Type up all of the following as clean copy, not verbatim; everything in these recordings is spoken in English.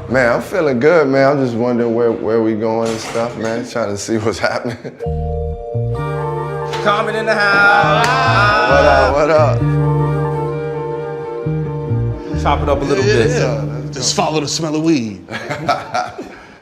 Man, I'm feeling good, man. I'm just wondering where we going and stuff, man. Trying to see what's happening. Common in the house. What up? Chop it up a little bit. Just follow the smell of weed.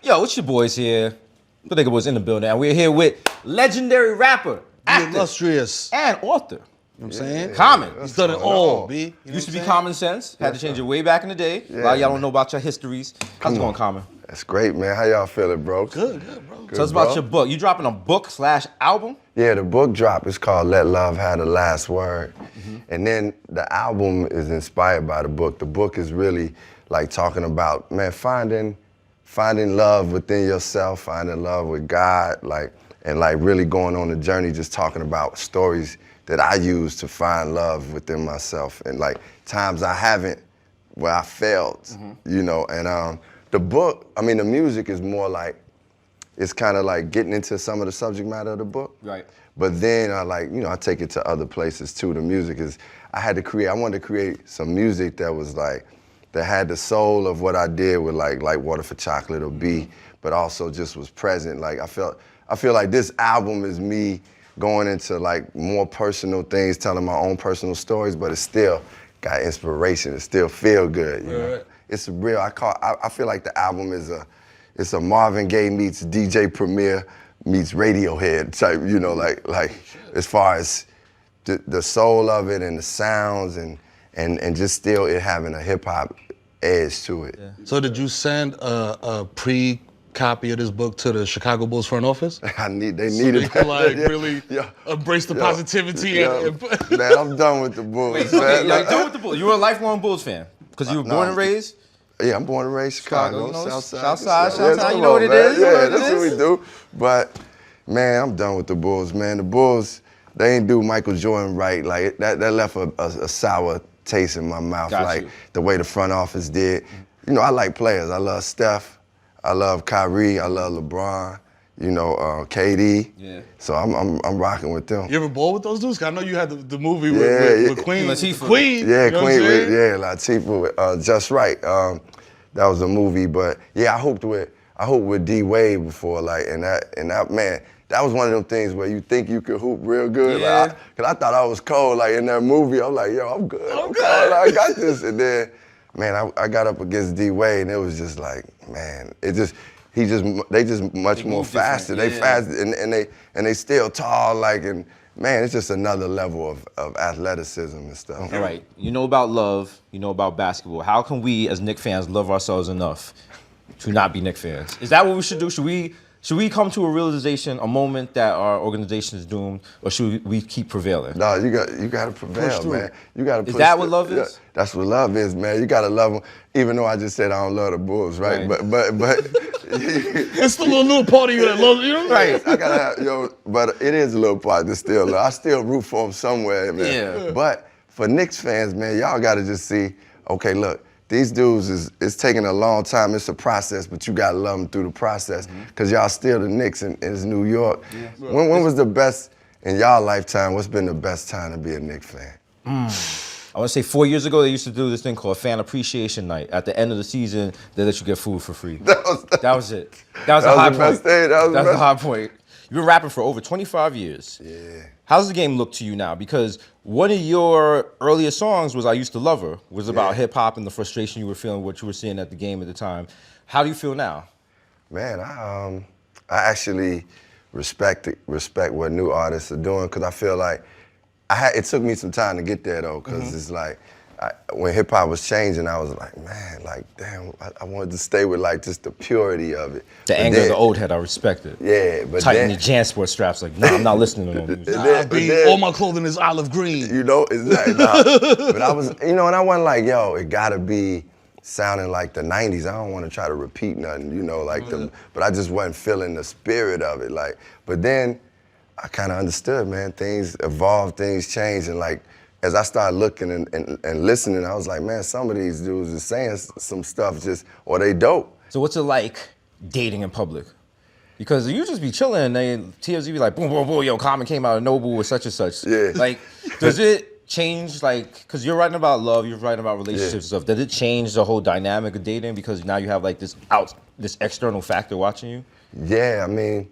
Yo, it's your boys here. Bodega Boys in the building, and we're here with legendary rapper, actor, Illustrious. and author. You know what I'm saying? Common. He's done it all, B. You know Used to be what I'm Common Sense. Had to change it way back in the day. A lot of y'all don't know about your histories. How's it going, Common? That's great, man. How y'all feeling, bro? Good, bro. Tell us about your book. You dropping a book/album? Yeah, the book drop is called Let Love Have the Last Word. And then the album is inspired by the book. The book is really like talking about, man, finding love within yourself, finding love with God, and really going on a journey, just talking about stories that I use to find love within myself, and like times I haven't, where I failed, you know. And the book, I mean, the music is more like, it's kind of like getting into some of the subject matter of the book. Right. But then I take it to other places too. The music is, I wanted to create some music that was like, that had the soul of what I did with like Water for Chocolate or B, but also just was present. Like I feel like this album is me going into like more personal things, telling my own personal stories, but it still got inspiration. It still feel good, you know? It's real. I feel like the album is it's a Marvin Gaye meets DJ Premier meets Radiohead type, you know, like as far as the soul of it and the sounds and just still it having a hip hop edge to it. saying? So did you send a pre-copy of this book to the Chicago Bulls front office? They So needed they that. could like really embrace the positivity and Man, I'm done with the Bulls. Wait, man. okay, like, done with the Bulls. You were a lifelong Bulls fan because you were born and raised. Yeah, I'm born and raised Chicago, you know, Southside. Southside, you know what it is. Yeah, that's what we do. But man, I'm done with the Bulls, man. The Bulls, they ain't do Michael Jordan right. Like that left a sour taste in my mouth. Got you. The way the front office did. You know, I like players. I love Steph. I love Kyrie. I love LeBron. You know, KD. Yeah. So I'm rocking with them. You ever ball with those dudes? 'Cause I know you had the movie with Queen Latifah. Queen. Yeah, you know Queen. what I'm saying? Latifah. Just Right. That was a movie, but yeah, I hooped with D Wade before, like, and that man, that was one of them things where you think you could hoop real good. Yeah. Like, cause I thought I was cold, like in that movie. I'm like, yo, I'm good. I'm good. Like, I got this. And then, man, I got up against D Wade, and it was just like, man, they just much more faster. They fast, and they still tall, like, and man, it's just another level of athleticism and stuff. All right, you know about love, you know about basketball. How can we, as Knicks fans, love ourselves enough to not be Knicks fans? Is that what we should do? Should we come to a realization, a moment that our organization is doomed, or should we keep prevailing? No, you got to prevail, man. You got to push. Is that what love is? Yeah, that's what love is, man. You got to love them, even though I just said I don't love the Bulls, right? But It's still a little part of you that loves, you know? Right. I gotta have, but it is a little part that still love. I still root for them somewhere, man. Yeah. But for Knicks fans, man, y'all got to just see, okay, look, these dudes it's taking a long time. It's a process, but you gotta love them through the process, cause y'all still the Knicks and it's New York. Yeah. When was the best in y'all lifetime? What's been the best time to be a Knicks fan? I want to say 4 years ago, they used to do this thing called Fan Appreciation Night. At the end of the season, they let you get food for free. That was it. That was the high point. Best day. That was the high point. You've been rapping for over 25 years. Yeah. How does the game look to you now? Because one of your earliest songs was I Used to Love Her, was about hip hop and the frustration you were feeling, what you were seeing at the game at the time. How do you feel now? Man, I actually respect what new artists are doing, because I feel like it took me some time to get there though, because it's like, when hip hop was changing, I was like, man, like, damn, I wanted to stay with like just the purity of it. The anger of the old head, I respect it. Yeah, but Tighten your JanSport straps, like, nah, I'm not listening to no music. All my clothing is olive green. You know, exactly. But I was, you know, and I wasn't like, yo, it gotta be sounding like the 90s. I don't want to try to repeat nothing, you know, like but I just wasn't feeling the spirit of it. Like, but then I kind of understood, man, things evolve, things change, and like, as I started looking and listening, I was like, man, some of these dudes are saying some stuff or they dope. So what's it like dating in public? Because you just be chilling and TMZ be like, boom, boom, boom, yo, Common came out of Noble with such and such. Yeah. Like, does it change, like, because you're writing about love, you're writing about relationships and stuff. Did it change the whole dynamic of dating because now you have like this external factor watching you? Yeah, I mean,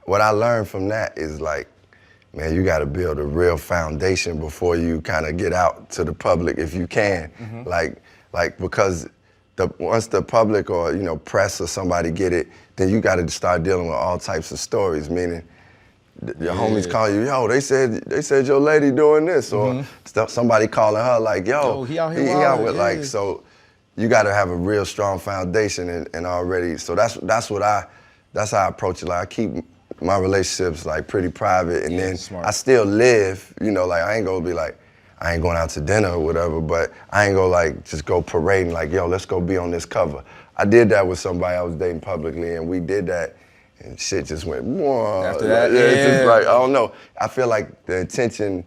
what I learned from that is like, man, you got to build a real foundation before you kind of get out to the public if you can. Like because once the public or press or somebody get it, then you got to start dealing with all types of stories. Meaning, your homies call you, yo, they said your lady doing this, or somebody calling her like, yo, he out here he wilding, out with like so. You got to have a real strong foundation and already. So that's how I approach it. Like I keep my relationships like pretty private, and then smart. I still live. Like I ain't gonna be like, I ain't going out to dinner or whatever, but I ain't gonna like just go parading like, yo, let's go be on this cover. I did that with somebody I was dating publicly, and we did that, and shit just went, whoa. After that, It's just like, I don't know. I feel like the intention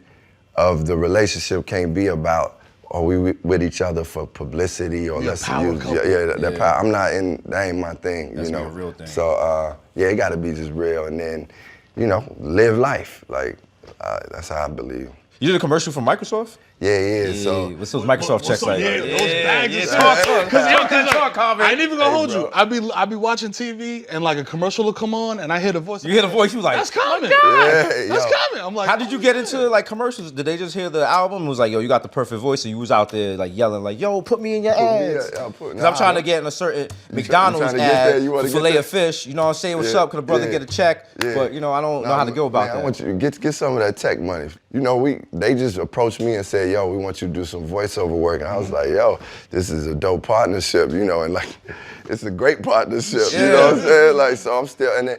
of the relationship can't be about, are we with each other for publicity or let's use that power. I'm not in, that ain't my thing, That's a real thing. So it gotta be just real, and then, live life. Like, that's how I believe. You did a commercial for Microsoft? Yeah. So what's those Microsoft checks like? Yeah, those bags. Talk, I ain't even gonna hold you. I be watching TV and like a commercial will come on and I hear the voice. You hear the voice, you was like, that's coming. That's coming. I'm like, how did you get into like commercials? Did they just hear the album? It was like, yo, you got the perfect voice, and you was out there like yelling like, yo, put me in your ads. Because I'm trying to get in a certain McDonald's ad for filet of fish. You know what I'm saying? What's up? Could a brother get a check? But I don't know how to go about that. I want you to get some of that tech money. They just approached me and said, yo, we want you to do some voiceover work. And I was like, yo, this is a dope partnership, and like, it's a great partnership, you know what I'm saying? Like, so I'm still, and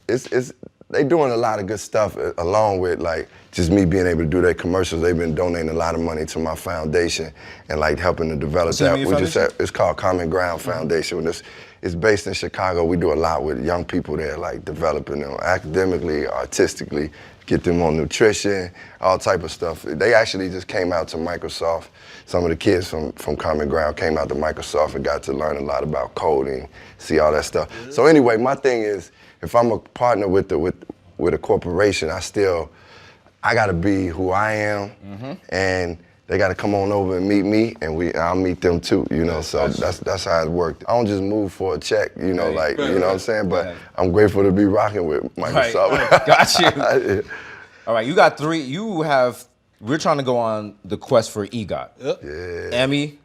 it's they doing a lot of good stuff along with like just me being able to do their commercials. They've been donating a lot of money to my foundation and like helping to develop that. It's called Common Ground Foundation. It's based in Chicago. We do a lot with young people there, like developing them academically, artistically, get them on nutrition, all type of stuff. They actually just came out to Microsoft. Some of the kids from Common Ground came out to Microsoft and got to learn a lot about coding, see all that stuff. So anyway, my thing is, if I'm a partner with a corporation, I gotta be who I am, and they gotta come on over and meet me, and I'll meet them too, so that's how it worked. I don't just move for a check, you know what I'm saying? But I'm grateful to be rocking with Microsoft. Right. Got you. All right, you got 3, we're trying to go on the quest for EGOT. Yeah. Emmy,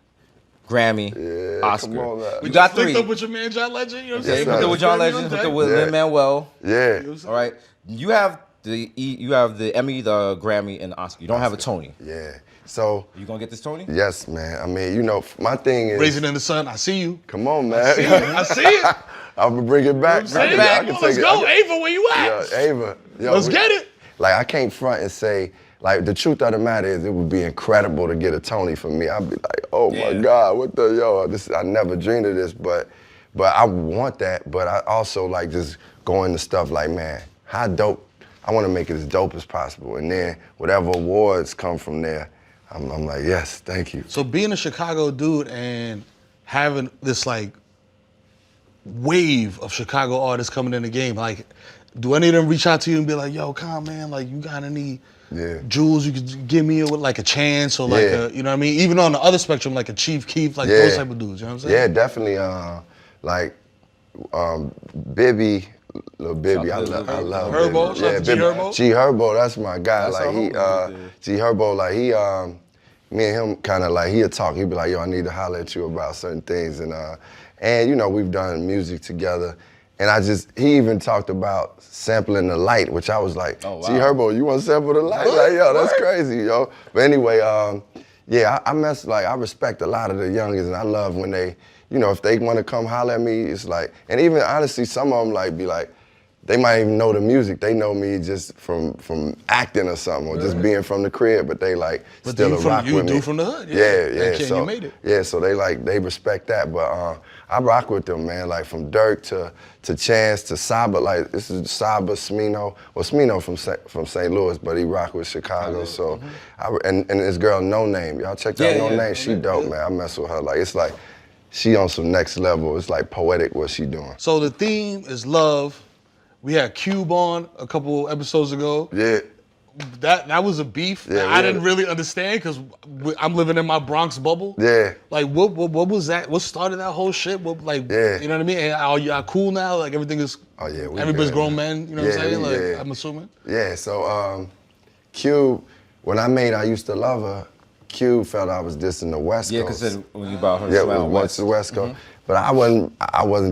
Grammy, Oscar. Come on, man. You got 3. Hooked up with your man John Legend, you know what I'm saying? Hooked up with John Legend, hooked up with Lin-Manuel. Yeah. All right, you have the Emmy, the Grammy, and the Oscar. You don't have a Tony. Yeah. So. You gonna get this Tony? Yes, man. I mean, my thing is. Raising in the Sun, I see you. Come on, man. I see it. I'm gonna bring it back. Let's go. Ava, where you at? Yeah, Ava. Let's get it. Like, I can't front and say, like, the truth of the matter is it would be incredible to get a Tony for me. I'd be like, oh my God, what the, I never dreamed of this, but I want that, but I also like just going to stuff like, man, how dope, I wanna make it as dope as possible. And then whatever awards come from there, I'm like, yes, thank you. So being a Chicago dude and having this like wave of Chicago artists coming in the game, like, do any of them reach out to you and be like, yo, Con, man, like, you got any jewels you could give me with like a chance or like a, you know what I mean? Even on the other spectrum, like a Chief Keef, like those type of dudes, you know what I'm saying? Yeah, definitely. Bibby, Lil Bibby, I love Herbo, Bibby. Yeah, G Herbo? G Herbo, that's my guy. That's G Herbo, like me and him kind of like, he'll talk. He'll be like, yo, I need to holler at you about certain things. And we've done music together. And he even talked about sampling the light, which I was like, oh, wow. G Herbo, you want to sample the light? Like, yo, that's crazy, yo. But anyway, I respect a lot of the youngins, and I love when they, if they want to come holler at me, it's like, and even honestly, some of them be like, they might even know the music. They know me just from acting or something, or just being from the crib, but they still rock with me. You do from the hood, yeah. So you made it. Yeah, so they respect that, but I rock with them, man. Like from Dirk to Chance to Saba. Like this is Saba, Smino. Well, Smino from St. Louis, but he rock with Chicago. So, and this girl No Name. Y'all check out No Name. She dope, man. I mess with her. Like it's like she on some next level. It's like poetic what she doing. So the theme is love. We had Cube on a couple episodes ago. Yeah. that was a beef that I didn't really understand because I'm living in my Bronx bubble. Yeah. Like what was that? What started that whole shit? What you know what I mean? And are y'all cool now? Like everything is. Oh yeah, everybody's good, grown man. men. You know what I'm saying? Like I'm assuming. Yeah. So Q, when I made I Used to Love Her, Q felt I was dissing the West Coast. Yeah, because when you bought her, went to the West Coast. But I wasn't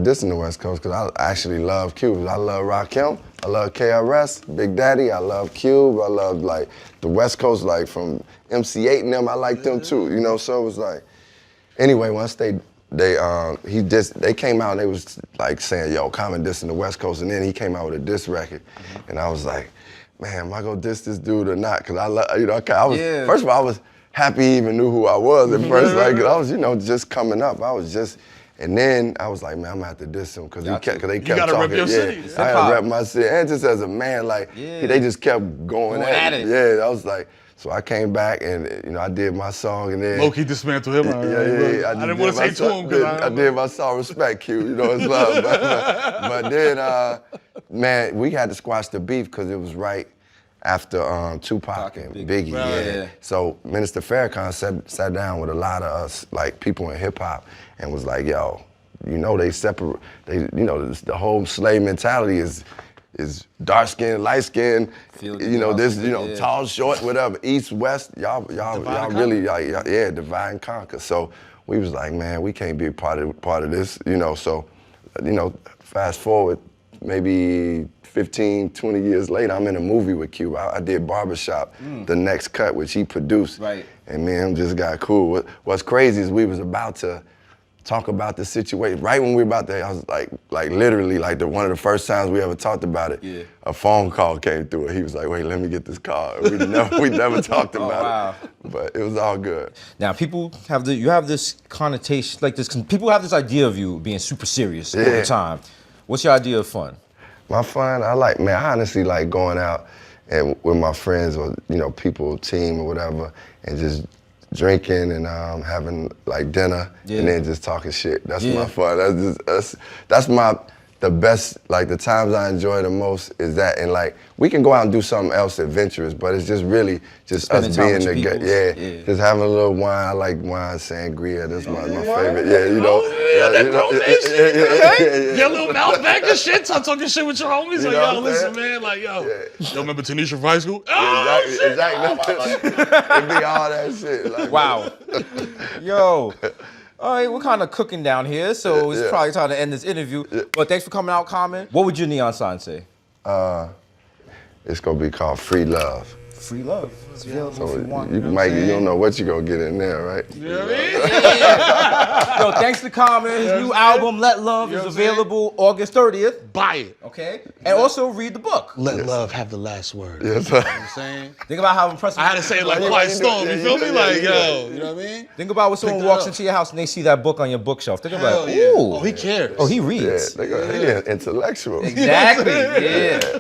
dissing the West Coast because I actually love Cube. I love Rakim, I love KRS, Big Daddy, I love Cube, I love like the West Coast, like from MC8 and them, I like them too, you know. So it was like, anyway, once they came out and they was like saying, yo, Common dissing the West Coast, and then he came out with a diss record, and I was like, man, am I gonna diss this dude or not? Because I love, you know, I was first of all, I was happy he even knew who I was at first, like, 'cause I was, you know, just coming up. And then I was like, man, I'm gonna have to diss him because they kept you talking. gotta rep your city. I gotta rep my city. And just as a man, like, they just kept going at it. Yeah, I was like, so I came back and, you know, I did my song and then. Low-key dismantled him. Yeah. I didn't want to say to him because I did my song Respect, Q, you know, it's love. But then, man, we had to squash the beef because it was right after Tupac and Biggie. Yeah. So Minister Farrakhan sat down with a lot of us, like people in hip hop, and was like, yo, you know they separate, you know, the whole slave mentality is dark skin, light skin, you know, this, you know, tall, short, whatever, east, west, y'all really, divide and conquer. So we was like, man, we can't be part of this, you know. So, you know, fast forward, maybe 15, 20 years later, I'm in a movie with Q. I did Barbershop, The Next Cut, which he produced. Right. And me and him just got cool. What's crazy is we was about to talk about the situation. Right when we were about to, I was like literally, like one of the first times we ever talked about it, a phone call came through and he was like, wait, let me get this call. We never talked about it. But it was all good. Now, people have you have this connotation, like this, people have this idea of you being super serious all the time. What's your idea of fun? My fun, I honestly like going out and with my friends or, you know, people, team or whatever, and just drinking and having like dinner and then just talking shit. That's my fun. That's the best, like the times I enjoy the most is that, and like we can go out and do something else adventurous, but it's just really just us being together. Just having a little wine. I like wine, sangria. That's my favorite. Yeah, you know. Get a little mouth back and shit. Talking shit with your homies. You like, yo, listen, man. Like, yo, remember Tanisha from high school? Exactly. It'd be all that shit. Like, wow. Yo. All right, we're kind of cooking down here, so it's probably time to end this interview. But thanks for coming out, Common. What would your neon sign say? It's gonna be called Free Love. Free love. It's available So if you want. you don't know what you're gonna get in there, right? You know what I mean? Yo, thanks to Common. His new album, Let Love, is available August 30th. Buy it. Okay? And also read the book. Let love have the last word. Yes, You know what I'm saying? Think about how impressive. I had to say it like Quiet Storm, you feel me? Like, yo, you know what I mean? Think about when someone walks into your house and they see that book on your bookshelf. Think about, Hell yeah. ooh. Oh, he cares. Oh, he reads. They're intellectual. Exactly, yeah.